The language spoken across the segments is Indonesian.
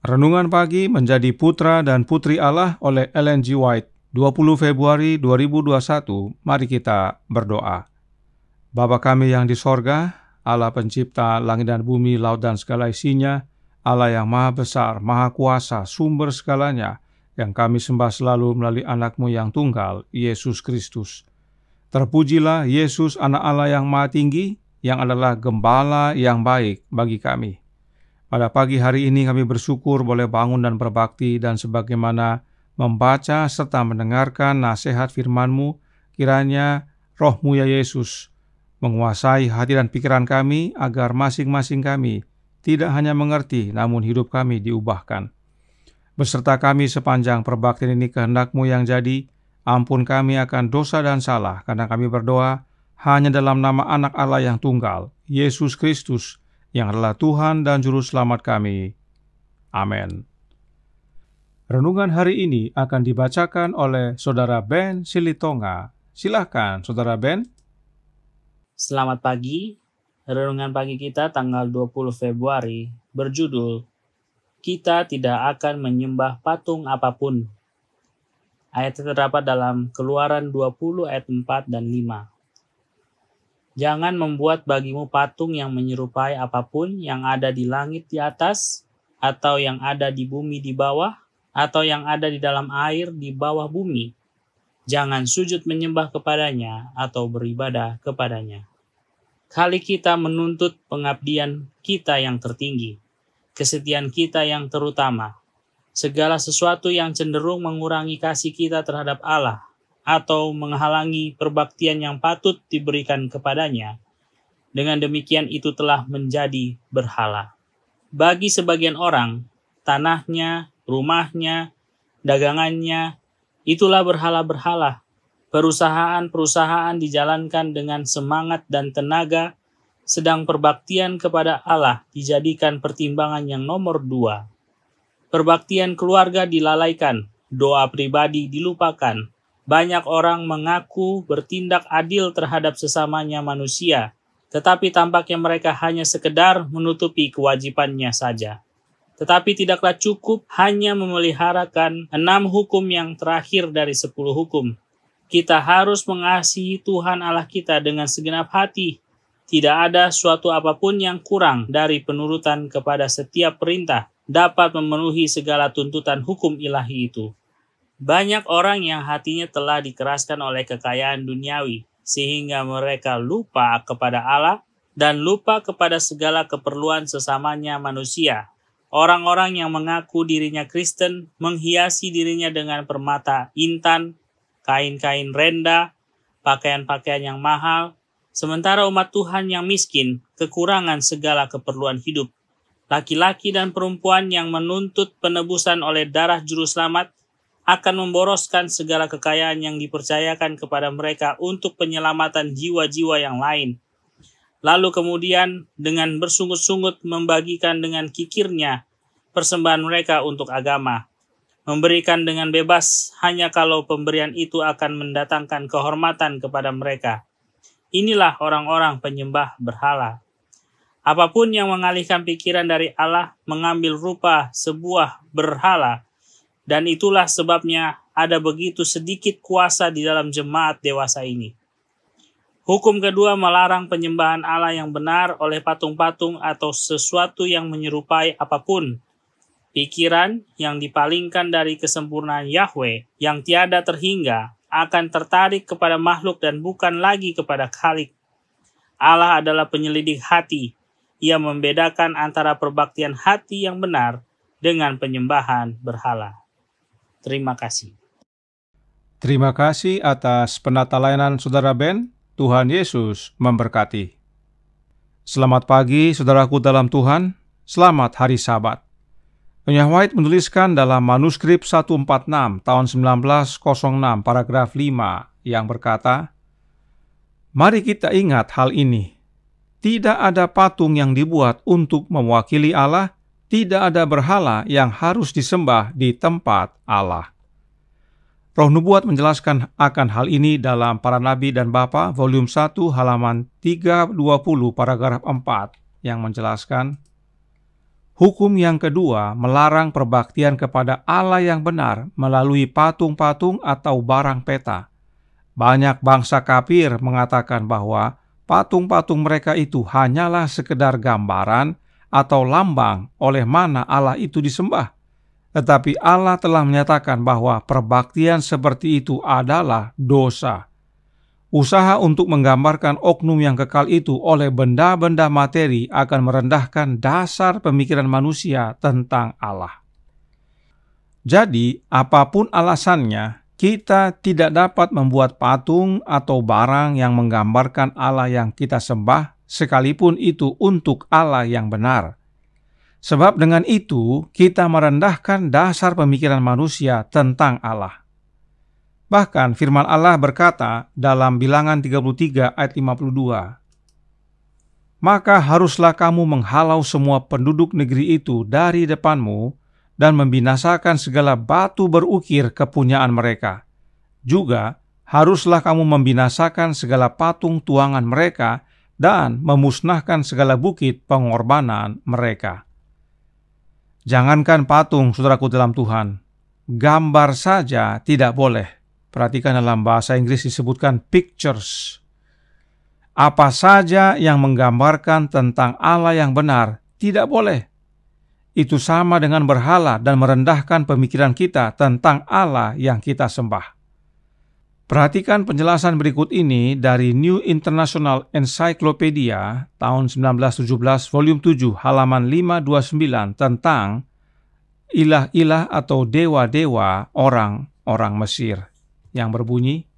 Renungan Pagi Menjadi Putra dan Putri Allah oleh Ellen G. White, 20 Februari 2021. Mari kita berdoa. Bapa kami yang di sorga, Allah pencipta langit dan bumi, laut dan segala isinya, Allah yang maha besar, maha kuasa, sumber segalanya, yang kami sembah selalu melalui anak-Mu yang tunggal, Yesus Kristus. Terpujilah Yesus, anak Allah yang maha tinggi, yang adalah gembala yang baik bagi kami. Pada pagi hari ini kami bersyukur boleh bangun dan berbakti, dan sebagaimana membaca serta mendengarkan nasihat firman-Mu, kiranya Roh-Mu ya Yesus menguasai hati dan pikiran kami, agar masing-masing kami tidak hanya mengerti, namun hidup kami diubahkan. Beserta kami sepanjang perbaktian ini kehendak-Mu yang jadi, ampun kami akan dosa dan salah, karena kami berdoa hanya dalam nama anak Allah yang tunggal, Yesus Kristus, yang adalah Tuhan dan Juru Selamat kami. Amin. Renungan hari ini akan dibacakan oleh Saudara Ben Silitonga. Silakan, Saudara Ben. Selamat pagi. Renungan pagi kita tanggal 20 Februari berjudul Kita Tidak Akan Menyembah Patung Apapun. Ayat terdapat dalam Keluaran 20 ayat 4 dan 5. Jangan membuat bagimu patung yang menyerupai apapun yang ada di langit di atas, atau yang ada di bumi di bawah, atau yang ada di dalam air di bawah bumi. Jangan sujud menyembah kepadanya atau beribadah kepadanya. Kali kita menuntut pengabdian kita yang tertinggi, kesetiaan kita yang terutama, segala sesuatu yang cenderung mengurangi kasih kita terhadap Allah, atau menghalangi perbaktian yang patut diberikan kepadanya. Dengan demikian itu telah menjadi berhala. Bagi sebagian orang, tanahnya, rumahnya, dagangannya, itulah berhala-berhala. Perusahaan-perusahaan dijalankan dengan semangat dan tenaga, sedang perbaktian kepada Allah dijadikan pertimbangan yang nomor 2. Perbaktian keluarga dilalaikan, doa pribadi dilupakan. Banyak orang mengaku bertindak adil terhadap sesamanya manusia, tetapi tampaknya mereka hanya sekedar menutupi kewajibannya saja. Tetapi tidaklah cukup hanya memeliharakan 6 hukum yang terakhir dari 10 hukum. Kita harus mengasihi Tuhan Allah kita dengan segenap hati. Tidak ada suatu apapun yang kurang dari penurutan kepada setiap perintah dapat memenuhi segala tuntutan hukum ilahi itu. Banyak orang yang hatinya telah dikeraskan oleh kekayaan duniawi, sehingga mereka lupa kepada Allah dan lupa kepada segala keperluan sesamanya manusia. Orang-orang yang mengaku dirinya Kristen menghiasi dirinya dengan permata intan, kain-kain renda, pakaian-pakaian yang mahal, sementara umat Tuhan yang miskin kekurangan segala keperluan hidup. Laki-laki dan perempuan yang menuntut penebusan oleh darah Juru Selamat akan memboroskan segala kekayaan yang dipercayakan kepada mereka untuk penyelamatan jiwa-jiwa yang lain. Lalu kemudian dengan bersungut-sungut membagikan dengan kikirnya persembahan mereka untuk agama. Memberikan dengan bebas hanya kalau pemberian itu akan mendatangkan kehormatan kepada mereka. Inilah orang-orang penyembah berhala. Apapun yang mengalihkan pikiran dari Allah mengambil rupa sebuah berhala. Dan itulah sebabnya ada begitu sedikit kuasa di dalam jemaat dewasa ini. Hukum kedua melarang penyembahan Allah yang benar oleh patung-patung atau sesuatu yang menyerupai apapun. Pikiran yang dipalingkan dari kesempurnaan Yahweh yang tiada terhingga akan tertarik kepada makhluk dan bukan lagi kepada Khalik. Allah adalah penyelidik hati. Ia membedakan antara perbaktian hati yang benar dengan penyembahan berhala. Terima kasih. Terima kasih atas penata layanan Saudara Ben. Tuhan Yesus memberkati. Selamat pagi saudaraku dalam Tuhan. Selamat hari Sabat. Ellen White menuliskan dalam manuskrip 146 tahun 1906 paragraf 5 yang berkata, "Mari kita ingat hal ini. Tidak ada patung yang dibuat untuk mewakili Allah. Tidak ada berhala yang harus disembah di tempat Allah." Roh Nubuat menjelaskan akan hal ini dalam Para Nabi dan Bapa, volume 1, halaman 320, paragraf 4, yang menjelaskan, Hukum yang kedua melarang perbaktian kepada Allah yang benar melalui patung-patung atau barang peta. Banyak bangsa kafir mengatakan bahwa patung-patung mereka itu hanyalah sekedar gambaran atau lambang oleh mana Allah itu disembah. Tetapi Allah telah menyatakan bahwa perbaktian seperti itu adalah dosa. Usaha untuk menggambarkan oknum yang kekal itu oleh benda-benda materi akan merendahkan dasar pemikiran manusia tentang Allah. Jadi, apapun alasannya, kita tidak dapat membuat patung atau barang yang menggambarkan Allah yang kita sembah, sekalipun itu untuk Allah yang benar. Sebab dengan itu, kita merendahkan dasar pemikiran manusia tentang Allah. Bahkan firman Allah berkata dalam Bilangan 33 ayat 52, "Maka haruslah kamu menghalau semua penduduk negeri itu dari depanmu dan membinasakan segala batu berukir kepunyaan mereka. Juga haruslah kamu membinasakan segala patung tuangan mereka dan memusnahkan segala bukit pengorbanan mereka." Jangankan patung, saudaraku dalam Tuhan, gambar saja tidak boleh. Perhatikan dalam bahasa Inggris disebutkan pictures. Apa saja yang menggambarkan tentang Allah yang benar tidak boleh. Itu sama dengan berhala dan merendahkan pemikiran kita tentang Allah yang kita sembah. Perhatikan penjelasan berikut ini dari New International Encyclopedia tahun 1917 volume 7 halaman 529 tentang ilah-ilah atau dewa-dewa orang-orang Mesir, yang berbunyi,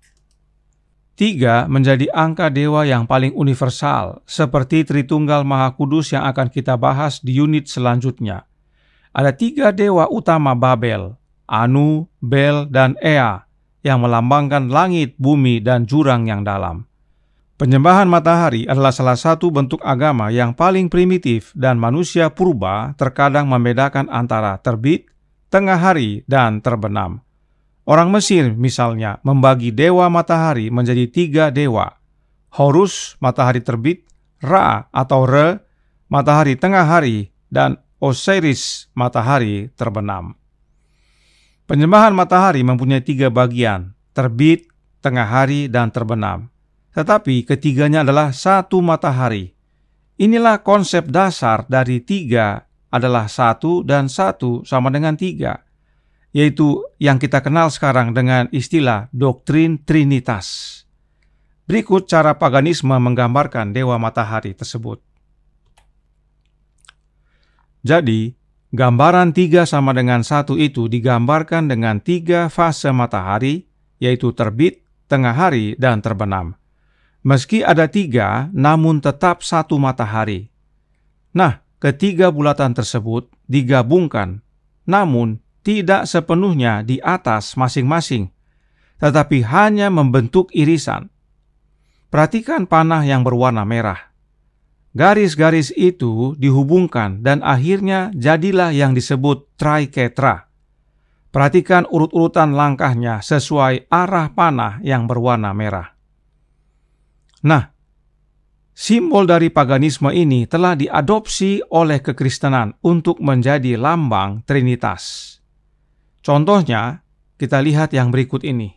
3 menjadi angka dewa yang paling universal, seperti Tritunggal Maha Kudus yang akan kita bahas di unit selanjutnya. Ada 3 dewa utama Babel, Anu, Bel, dan Ea, yang melambangkan langit, bumi, dan jurang yang dalam. Penyembahan matahari adalah salah satu bentuk agama yang paling primitif dan manusia purba terkadang membedakan antara terbit, tengah hari, dan terbenam. Orang Mesir misalnya membagi dewa matahari menjadi 3 dewa. Horus, matahari terbit, Ra atau Re, matahari tengah hari, dan Osiris, matahari terbenam. Penyembahan matahari mempunyai 3 bagian, terbit, tengah hari, dan terbenam. Tetapi ketiganya adalah satu matahari. Inilah konsep dasar dari 3 adalah 1 dan 1 sama dengan 3. Yaitu yang kita kenal sekarang dengan istilah doktrin Trinitas. Berikut cara paganisme menggambarkan dewa matahari tersebut. Jadi, gambaran 3 sama dengan 1 itu digambarkan dengan 3 fase matahari, yaitu terbit, tengah hari, dan terbenam. Meski ada 3, namun tetap satu matahari. Nah, ketiga bulatan tersebut digabungkan, namun tidak sepenuhnya di atas masing-masing, tetapi hanya membentuk irisan. Perhatikan panah yang berwarna merah. Garis-garis itu dihubungkan dan akhirnya jadilah yang disebut triketra. Perhatikan urut-urutan langkahnya sesuai arah panah yang berwarna merah. Nah, simbol dari paganisme ini telah diadopsi oleh kekristenan untuk menjadi lambang Trinitas. Contohnya, kita lihat yang berikut ini.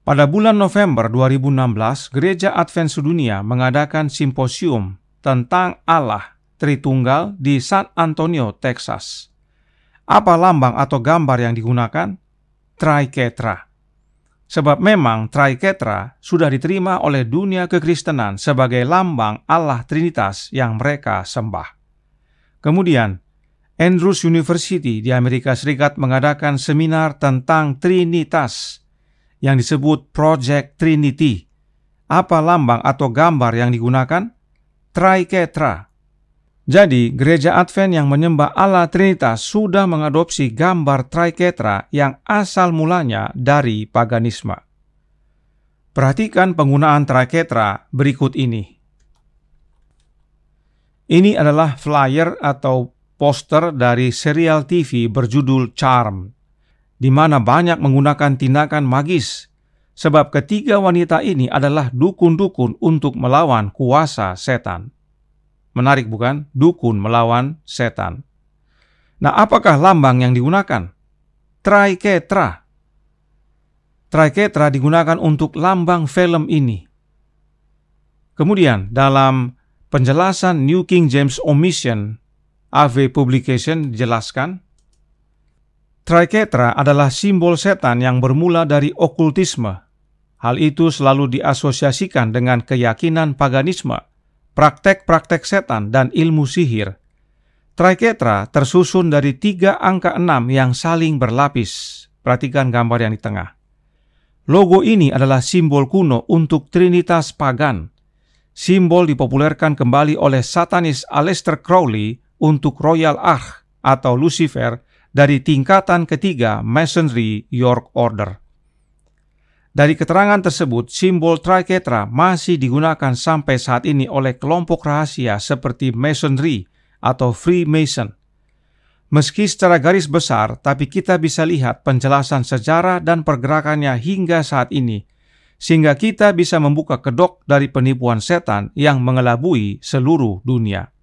Pada bulan November 2016, Gereja Advent Sedunia mengadakan simposium tentang Allah Tritunggal di San Antonio, Texas. Apa lambang atau gambar yang digunakan? Triketra. Sebab memang Triketra sudah diterima oleh dunia kekristenan sebagai lambang Allah Trinitas yang mereka sembah. Kemudian, Andrews University di Amerika Serikat mengadakan seminar tentang Trinitas yang disebut Project Trinity. Apa lambang atau gambar yang digunakan? Triketra. Jadi, Gereja Advent yang menyembah Allah Trinitas sudah mengadopsi gambar Triketra yang asal mulanya dari paganisme. Perhatikan penggunaan Triketra berikut ini. Ini adalah flyer atau poster dari serial TV berjudul Charm, di mana banyak menggunakan tindakan magis, sebab ketiga wanita ini adalah dukun-dukun untuk melawan kuasa setan. Menarik bukan? Dukun melawan setan. Nah, apakah lambang yang digunakan? Triketra. Triketra digunakan untuk lambang film ini. Kemudian dalam penjelasan New King James Omission AV Publication dijelaskan, Triketra adalah simbol setan yang bermula dari okultisme. Hal itu selalu diasosiasikan dengan keyakinan paganisme, praktek-praktek setan, dan ilmu sihir. Triketra tersusun dari 3 angka 6 yang saling berlapis. Perhatikan gambar yang di tengah. Logo ini adalah simbol kuno untuk Trinitas pagan. Simbol dipopulerkan kembali oleh satanis Aleister Crowley untuk Royal Arch atau Lucifer dari tingkatan ketiga Masonry York Order. Dari keterangan tersebut, simbol Triketra masih digunakan sampai saat ini oleh kelompok rahasia seperti Masonry atau Freemason. Meski secara garis besar, tapi kita bisa lihat penjelasan sejarah dan pergerakannya hingga saat ini, sehingga kita bisa membuka kedok dari penipuan setan yang mengelabui seluruh dunia.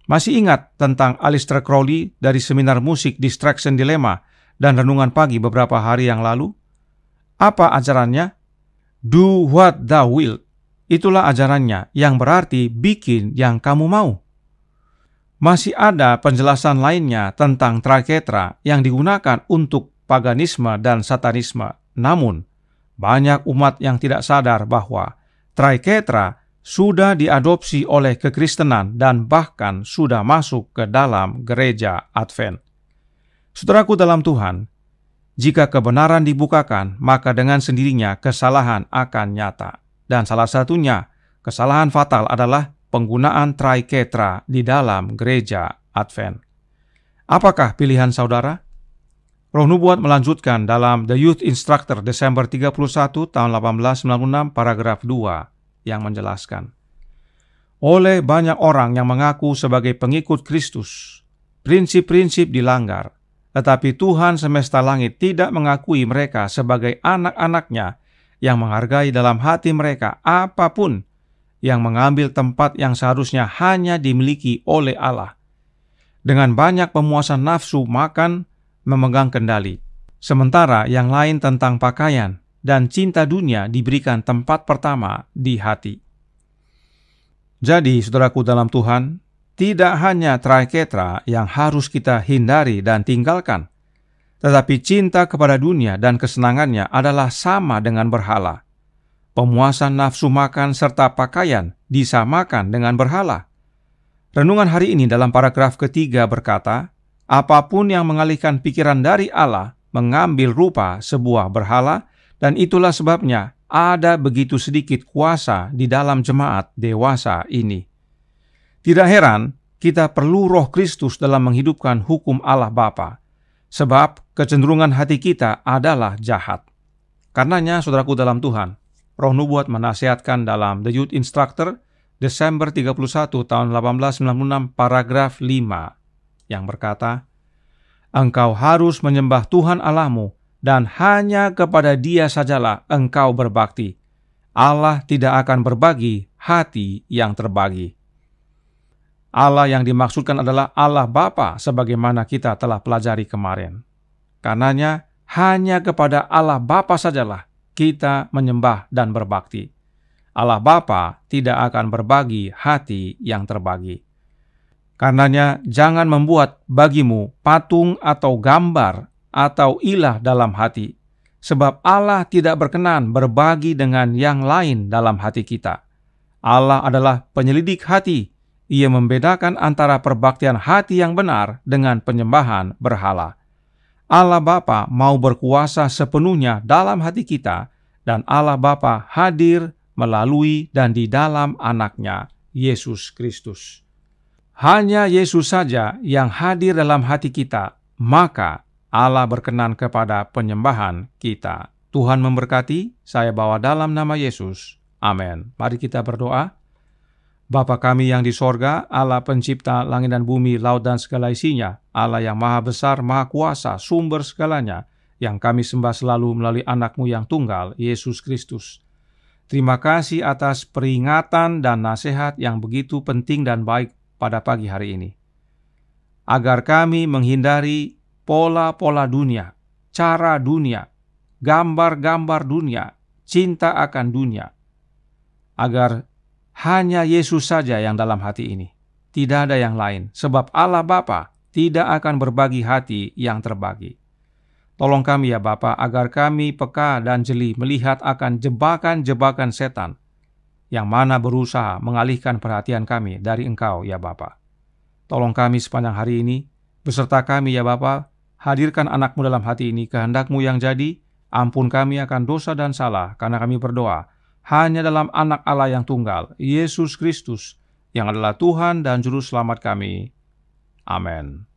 Masih ingat tentang Aleister Crowley dari seminar musik Distraction Dilemma dan renungan pagi beberapa hari yang lalu? Apa ajarannya? Do what thou wilt. Itulah ajarannya, yang berarti bikin yang kamu mau. Masih ada penjelasan lainnya tentang Triketra yang digunakan untuk paganisme dan satanisme. Namun, banyak umat yang tidak sadar bahwa Triketra sudah diadopsi oleh kekristenan dan bahkan sudah masuk ke dalam gereja Advent. Saudaraku dalam Tuhan, jika kebenaran dibukakan, maka dengan sendirinya kesalahan akan nyata. Dan salah satunya, kesalahan fatal adalah penggunaan Triketra di dalam gereja Advent. Apakah pilihan saudara? Roh Nubuat melanjutkan dalam The Youth Instructor Desember 31 tahun 1896 paragraf 2 yang menjelaskan, oleh banyak orang yang mengaku sebagai pengikut Kristus, prinsip-prinsip dilanggar, tetapi Tuhan semesta langit tidak mengakui mereka sebagai anak-anaknya yang menghargai dalam hati mereka apapun yang mengambil tempat yang seharusnya hanya dimiliki oleh Allah. Dengan banyak pemuasan nafsu makan memegang kendali, sementara yang lain tentang pakaian dan cinta dunia diberikan tempat pertama di hati. Jadi, saudaraku dalam Tuhan, tidak hanya Triketra yang harus kita hindari dan tinggalkan, tetapi cinta kepada dunia dan kesenangannya adalah sama dengan berhala. Pemuasan nafsu makan serta pakaian disamakan dengan berhala. Renungan hari ini dalam paragraf ketiga berkata, apapun yang mengalihkan pikiran dari Allah mengambil rupa sebuah berhala, dan itulah sebabnya ada begitu sedikit kuasa di dalam jemaat dewasa ini. Tidak heran kita perlu Roh Kristus dalam menghidupkan hukum Allah Bapa, sebab kecenderungan hati kita adalah jahat. Karenanya, saudaraku dalam Tuhan, Roh Nubuat menasihatkan dalam The Youth Instructor Desember 31 tahun 1896 paragraf 5 yang berkata, engkau harus menyembah Tuhan Allahmu, dan hanya kepada Dia sajalah engkau berbakti. Allah tidak akan berbagi hati yang terbagi. Allah yang dimaksudkan adalah Allah Bapa sebagaimana kita telah pelajari kemarin. Karenanya hanya kepada Allah Bapa sajalah kita menyembah dan berbakti. Allah Bapa tidak akan berbagi hati yang terbagi. Karenanya jangan membuat bagimu patung atau gambar atau ilah dalam hati, sebab Allah tidak berkenan berbagi dengan yang lain dalam hati kita. Allah adalah penyelidik hati. Ia membedakan antara perbaktian hati yang benar dengan penyembahan berhala. Allah Bapa mau berkuasa sepenuhnya dalam hati kita, dan Allah Bapa hadir melalui dan di dalam anaknya, Yesus Kristus. Hanya Yesus saja yang hadir dalam hati kita, maka Allah berkenan kepada penyembahan kita. Tuhan memberkati, saya bawa dalam nama Yesus. Amin. Mari kita berdoa. Bapa kami yang di sorga, Allah pencipta langit dan bumi, laut dan segala isinya, Allah yang maha besar, maha kuasa, sumber segalanya, yang kami sembah selalu melalui anak-Mu yang tunggal, Yesus Kristus. Terima kasih atas peringatan dan nasihat yang begitu penting dan baik pada pagi hari ini. Agar kami menghindari pola-pola dunia, cara dunia, gambar-gambar dunia, cinta akan dunia. Agar hanya Yesus saja yang dalam hati ini. Tidak ada yang lain, sebab Allah Bapa tidak akan berbagi hati yang terbagi. Tolong kami ya Bapa, agar kami peka dan jeli melihat akan jebakan-jebakan setan yang mana berusaha mengalihkan perhatian kami dari Engkau ya Bapa. Tolong kami sepanjang hari ini, beserta kami ya Bapa, hadirkan anak-Mu dalam hati ini, kehendak-Mu yang jadi, ampun kami akan dosa dan salah, karena kami berdoa hanya dalam Anak Allah yang tunggal, Yesus Kristus, yang adalah Tuhan dan Juru Selamat kami. Amin.